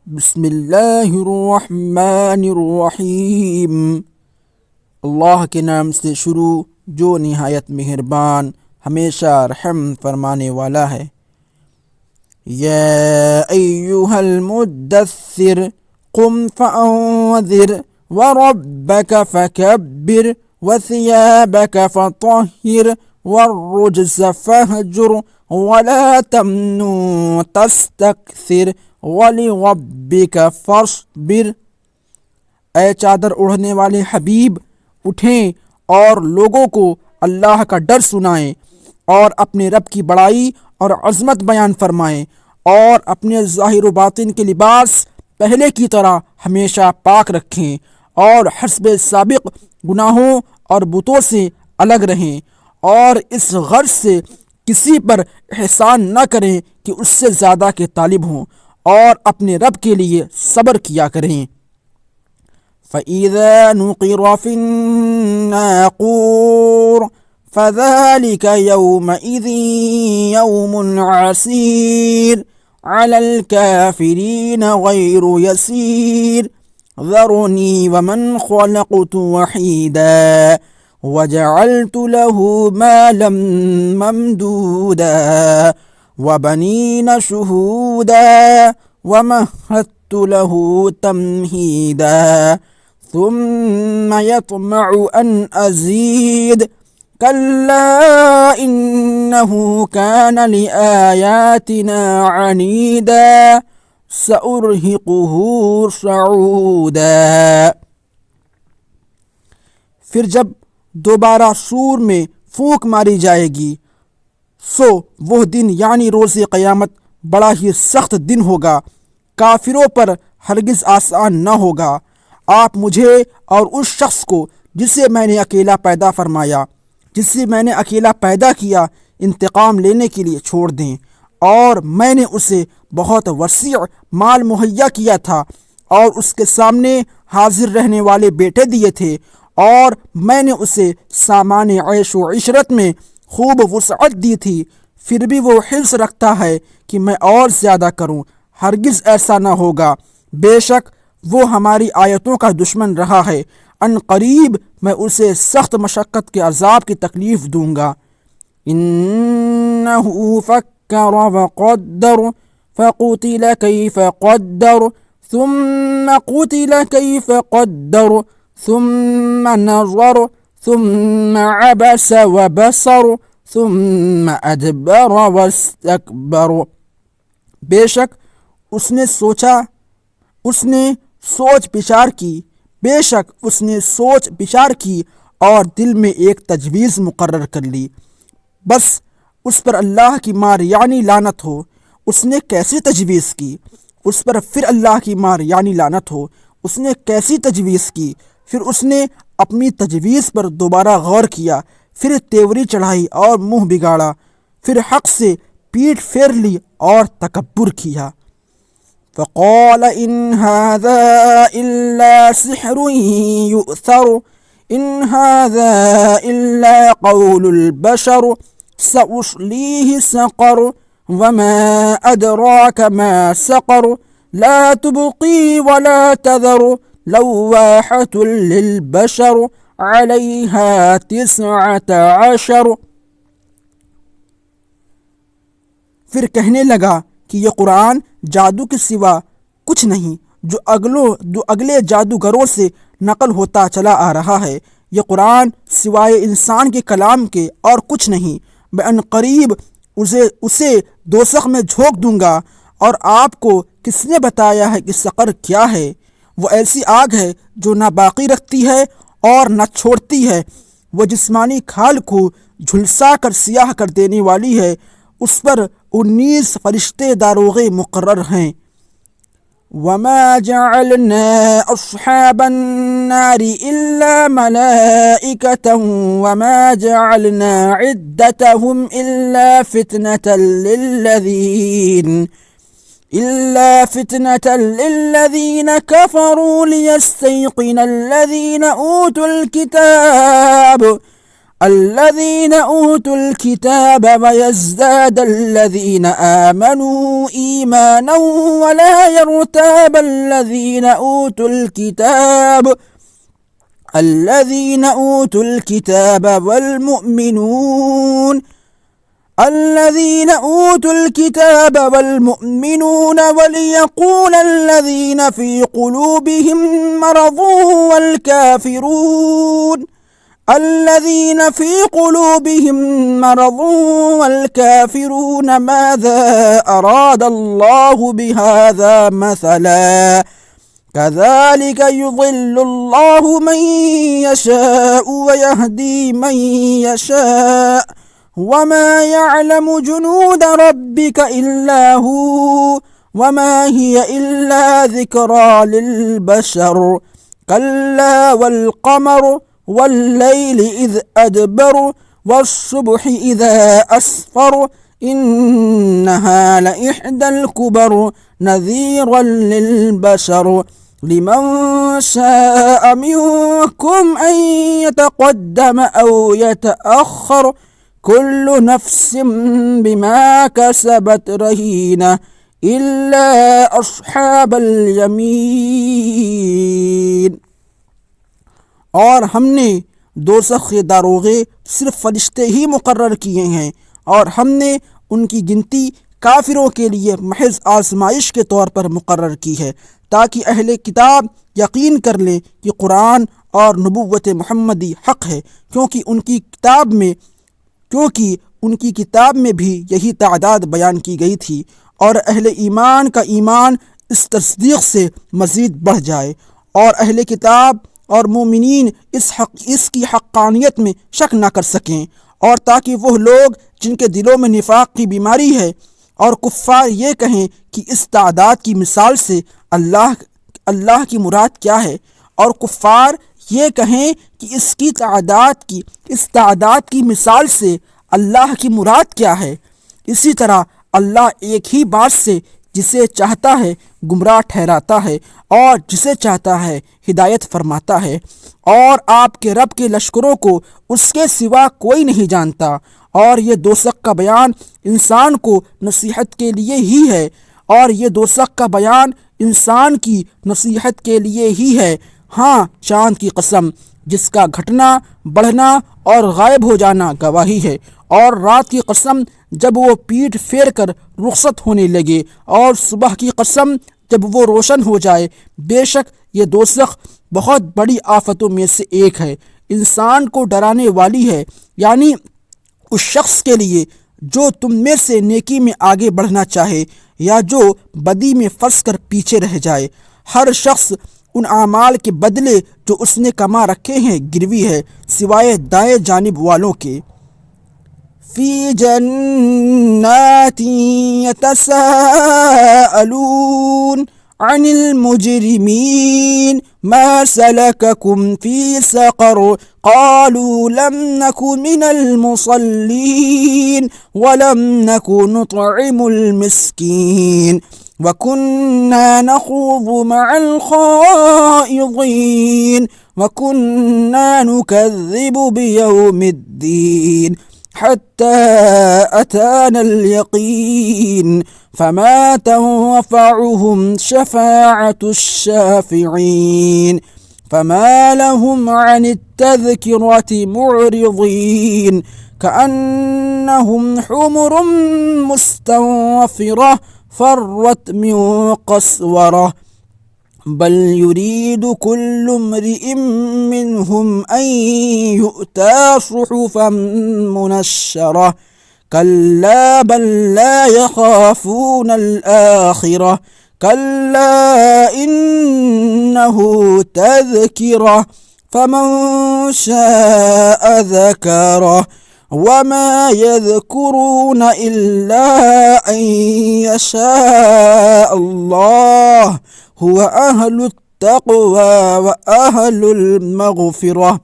بسم اللہ الرحمن الرحیم۔ اللہ کے نام سے شروع جو نہایت مہربان ہمیشہ رحم فرمانے والا ہے۔ یا ایہا المدثر قم فانذر وربک فکبر وثیابک فطہر والرجز فہجر ولا تمنن تستکثر وَلِرَبِّكَ فَاصْبِرْ۔ اے چادر اوڑھنے والے حبیب، اٹھیں اور لوگوں کو اللہ کا ڈر سنائیں اور اپنے رب کی بڑائی اور عظمت بیان فرمائیں، اور اپنے ظاہر و باطن کے لباس پہلے کی طرح ہمیشہ پاک رکھیں، اور حسب سابق گناہوں اور بتوں سے الگ رہیں، اور اس غرض سے کسی پر احسان نہ کریں کہ اس سے زیادہ کے طالب ہوں، اور اپنے رب کے لیے صبر کیا کریں۔ فَإِذَا نُقِرَ فِي النَّاقُورِ فَذَلِكَ يَوْمَئِذٍ يَوْمٌ عَسِيرٌ عَلَى الْكَافِرِينَ غَيْرُ يَسِيرٌ ذَرْنِي وَمَنْ خَلَقْتُ وَحِيدًا وَجَعَلْتُ لَهُ مَالًا مَمْدُودًا وَبَنِينَ شُهُودًا وَمَهَّدتُّ لَهُ تَمْهِيدًا ثُمَّ يَطْمَعُ أَنْ أَزِيدَ كَلَّا إِنَّهُ كَانَ لِآيَاتِنَا عَنِيدًا سَأُرْهِقُهُ صَعُودًا۔ پھر جب دوبارہ سور میں پھونک ماری جائے گی، سو وہ دن یعنی روز قیامت بڑا ہی سخت دن ہوگا، کافروں پر ہرگز آسان نہ ہوگا۔ آپ مجھے اور اس شخص کو جسے میں نے اکیلا پیدا فرمایا، جسے میں نے اکیلا پیدا کیا، انتقام لینے کے لیے چھوڑ دیں، اور میں نے اسے بہت وسیع مال مہیا کیا تھا، اور اس کے سامنے حاضر رہنے والے بیٹے دیے تھے، اور میں نے اسے سامان عیش و عشرت میں خوب وسعت دی تھی، پھر بھی وہ حرص رکھتا ہے کہ میں اور زیادہ کروں۔ ہرگز ایسا نہ ہوگا، بے شک وہ ہماری آیتوں کا دشمن رہا ہے، ان قریب میں اسے سخت مشقت کے عذاب کی تکلیف دوں گا۔ انہ فکر وقدر فقتل کیف قدر ثم قتل کیف قدر ثم نظر ثم عبس وبصر ثم ادبر واستکبر۔ بے شک اس نے سوچ بچار کی اور دل میں ایک تجویز مقرر کر لی، بس اس پر اللہ کی مار یعنی لعنت ہو۔ اس نے کیسی تجویز کی؟ اس پر پھر اللہ کی مار یعنی لعنت ہو۔ اس نے کیسی تجویز کی؟ پھر اس نے اپنی تجویز پر دوبارہ غور کیا، پھر تیوری چڑھائی اور منہ بگاڑا، پھر حق سے پیٹھ پھیر لی اور تکبر کیا۔ فقال ان هذا الا سحر يؤثر ان هذا الا قول البشر سأصليه سقر وما أدراك ما سقر لا تبقي ولا تذر لواحة للبشر علیہا 19۔ پھر کہنے لگا کہ یہ قرآن جادو کے سوا کچھ نہیں، جو اگلے جادوگروں سے نقل ہوتا چلا آ رہا ہے۔ یہ قرآن سوائے انسان کے کلام کے اور کچھ نہیں۔ میں ان قریب اسے دوزخ میں جھونک دوں گا۔ اور آپ کو کس نے بتایا ہے کہ سقر کیا ہے؟ وہ ایسی آگ ہے جو نہ باقی رکھتی ہے اور نہ چھوڑتی ہے، وہ جسمانی کھال کو جھلسا کر سیاہ کر دینے والی ہے۔ اس پر 19 فرشتے داروغے مقرر ہیں۔ وما جعلنا اصحاب النار الا ملائکة وما جعلنا عدتهم الا فتنة للذين كفروا ليستيقن الذين أوتوا الكتاب الذين أوتوا الكتاب ويزداد الذين آمنوا إيمانا ولا يرتاب الذين أوتوا الكتاب والمؤمنون وليقول الذين في قلوبهم مرض والكافرون ماذا أراد الله بهذا مثلا كذلك يضل الله من يشاء ويهدي من يشاء وما يعلم جنود ربك إلا هو وما هي إلا ذكرى للبشر كلا والقمر والليل إذ أدبر والصبح إذا أسفر إنها لإحدى الكبر نذيرا للبشر لمن شاء منكم أن يتقدم أو يتأخر كل نفس بما كسبت رهينة إلا أصحاب اليمين. اور ہم نے دوزخ کے داروغے صرف فرشتے ہی مقرر کیے ہیں، اور ہم نے ان کی گنتی کافروں کے لیے محض آزمائش کے طور پر مقرر کی ہے، تاکہ اہل کتاب یقین کر لیں کہ قرآن اور نبوت محمدی حق ہے، کیونکہ ان کی کتاب میں بھی یہی تعداد بیان کی گئی تھی، اور اہل ایمان کا ایمان اس تصدیق سے مزید بڑھ جائے، اور اہل کتاب اور مومنین اس کی حقانیت میں شک نہ کر سکیں، اور تاکہ وہ لوگ جن کے دلوں میں نفاق کی بیماری ہے اور کفار یہ کہیں کہ اس تعداد کی مثال سے اللہ کی مراد کیا ہے، اور کفار یہ کہیں کہ اس تعداد کی مثال سے اللہ کی مراد کیا ہے۔ اسی طرح اللہ ایک ہی بات سے جسے چاہتا ہے گمراہ ٹھہراتا ہے اور جسے چاہتا ہے ہدایت فرماتا ہے، اور آپ کے رب کے لشکروں کو اس کے سوا کوئی نہیں جانتا، اور یہ دوزخ کا بیان انسان کو نصیحت کے لیے ہی ہے، ہاں چاند کی قسم جس کا گھٹنا بڑھنا اور غائب ہو جانا گواہی ہے، اور رات کی قسم جب وہ پیٹ پھیر کر رخصت ہونے لگے، اور صبح کی قسم جب وہ روشن ہو جائے، بے شک یہ دوزخ بہت بڑی آفتوں میں سے ایک ہے، انسان کو ڈرانے والی ہے، یعنی اس شخص کے لیے جو تم میں سے نیکی میں آگے بڑھنا چاہے یا جو بدی میں پھنس کر پیچھے رہ جائے۔ ہر شخص ان اعمال کے بدلے جو اس نے کما رکھے ہیں گروی ہے، سوائے دائیں جانب والوں کے۔ فی جنات یتساءلون عن المجرمین ما سلککم فی سقر قالوا لم نک من المصلین ولم نک نطعم المسکین وَكُنَّا نَخُوضُ مَعَ الْخَائِضِينَ وَكُنَّا نُكَذِّبُ بِيَوْمِ الدِّينِ حَتَّى أَتَانَا الْيَقِينُ فَمَا تَنفَعُهُمْ شَفَاعَةُ الشَّافِعِينَ فَمَا لَهُمْ عَنِ التَّذْكِرَةِ مُعْرِضِينَ كَأَنَّهُمْ حُمُرٌ مُسْتَنفِرَةٌ فرت من قسورة بل يريد كل امرئ منهم أن يؤتى صحفا منشرة كلا بل لا يخافون الآخرة كلا إنه تذكرة فمن شاء ذكره وما يذكرون إلا أن يشاء الله هو أهل التقوى وأهل المغفرة۔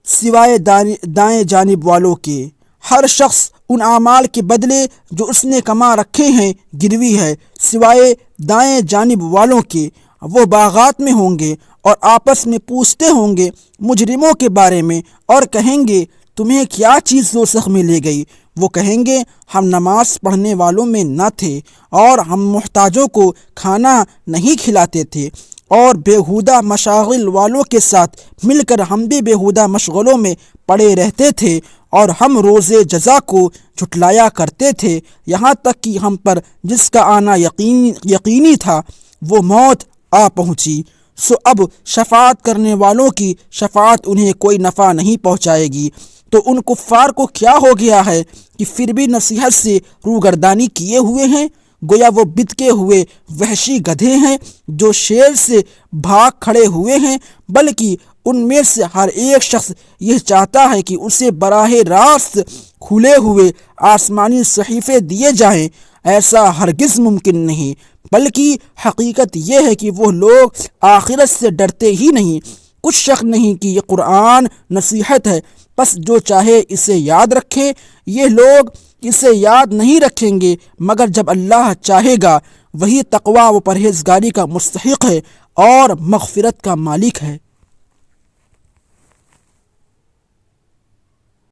سوائے دائیں جانب والوں کے ہر شخص ان اعمال کے بدلے جو اس نے کما رکھے ہیں گروی ہے، سوائے دائیں جانب والوں کے وہ باغات میں ہوں گے اور آپس میں پوچھتے ہوں گے مجرموں کے بارے میں اور کہیں گے تمہیں کیا چیز دوزخ میں لے گئی؟ وہ کہیں گے ہم نماز پڑھنے والوں میں نہ تھے اور ہم محتاجوں کو کھانا نہیں کھلاتے تھے اور بیہودہ مشاغل والوں کے ساتھ مل کر ہم بھی بیہودہ مشغلوں میں پڑے رہتے تھے اور ہم روز جزا کو جھٹلایا کرتے تھے، یہاں تک کہ ہم پر جس کا آنا یقینی تھا وہ موت آ پہنچی۔ سو اب شفاعت کرنے والوں کی شفاعت انہیں کوئی نفع نہیں پہنچائے گی۔ تو ان کفار کو کیا ہو گیا ہے کہ پھر بھی نصیحت سے روگردانی کیے ہوئے ہیں؟ گویا وہ بتکے ہوئے وحشی گدھے ہیں جو شیر سے بھاگ کھڑے ہوئے ہیں، بلکہ ان میں سے ہر ایک شخص یہ چاہتا ہے کہ اسے براہ راست کھلے ہوئے آسمانی صحیفے دیے جائیں۔ ایسا ہرگز ممکن نہیں، بلکہ حقیقت یہ ہے کہ وہ لوگ آخرت سے ڈرتے ہی نہیں۔ کچھ شک نہیں کہ یہ قرآن نصیحت ہے، پس جو چاہے اسے یاد رکھے۔ یہ لوگ اسے یاد نہیں رکھیں گے مگر جب اللہ چاہے گا۔ وہی تقویٰ و پرہیزگاری کا مستحق ہے اور مغفرت کا مالک ہے۔